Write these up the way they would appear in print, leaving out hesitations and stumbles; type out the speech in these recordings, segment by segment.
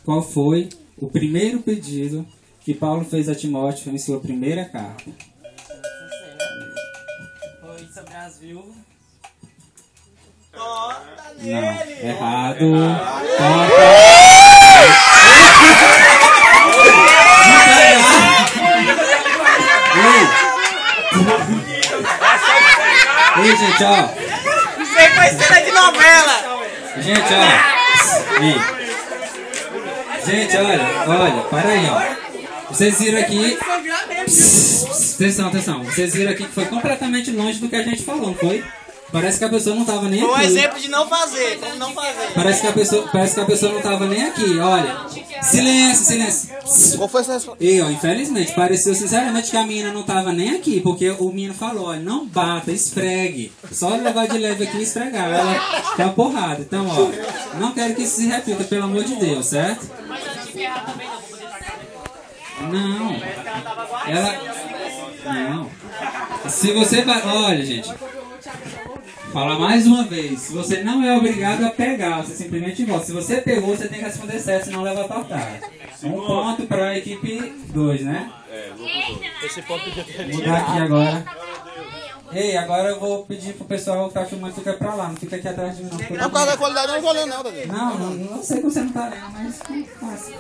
qual foi o primeiro pedido que Paulo fez a Timóteo em sua primeira carta? Foi sobre as viúvas. Não, errado. Ei, gente, ó. Isso aí foi cena de novela. Gente, ó. Ei. Gente, olha, para aí, ó. Vocês viram aqui. Atenção. Vocês viram aqui que foi completamente longe do que a gente falou, não foi? Parece que a pessoa não tava nem aqui. Foi um exemplo de não fazer, como não fazer. Parece que a pessoa não tava nem aqui, olha. Silêncio. Qual foi essa resposta? E, ó, infelizmente, pareceu sinceramente que a menina não tava nem aqui, porque o menino falou, olha, não bata, esfregue. Só levar de leve aqui e esfregar. Ela tá porrada. Então, ó, não quero que isso se repita, pelo amor de Deus, certo? Não. Não. Se você vai... Olha, gente. Fala mais uma vez. Você não é obrigado a pegar. Você simplesmente volta. Se você pegou, você tem que responder certo, senão leva a tortada. Um ponto para a equipe 2, né? Esse ponto podia ter Mudar aqui agora. Ei, agora eu vou pedir pro pessoal que tá filmando ficar pra lá. Não fica aqui atrás de mim, não. Por causa da qualidade eu não vou ler nada dele. Não sei que você não tá lendo, mas não fácil.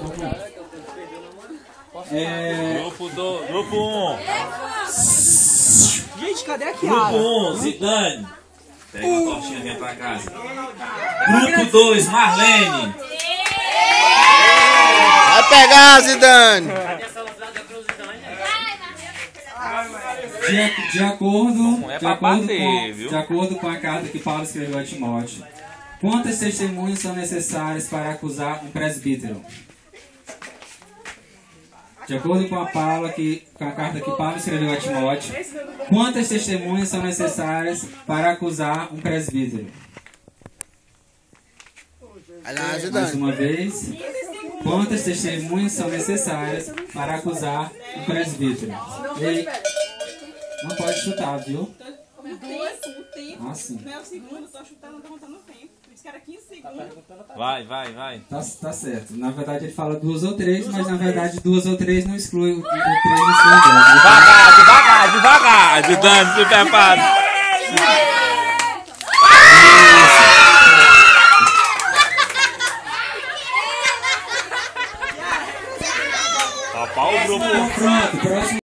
Grupo 1. Gente, cadê a Grupo Kiara? 1, Zidane. Pega uma tortinha e vem pra casa. Grupo 2, Marlene. Vai pegar, Zidane! De acordo com a carta que Paulo escreveu a Timóteo, quantas testemunhas são necessárias para acusar um presbítero? De acordo com a carta que Paulo escreveu a Timóteo, quantas testemunhas são necessárias para acusar um presbítero? Mais uma vez, quantas testemunhas são necessárias para acusar um presbítero? Ei, não pode chutar, viu? Ah, sim. Não é o segundo, só chutando, não tá contando o tempo. Por isso que era 15 segundos. Vai. Tá certo. Na verdade ele fala 2 ou 3, mas na verdade 2 ou 3 não exclui o 3 não exclui o 2. Devagar. Zidane, se prepara. Pau o grupo. Pronto, próximo.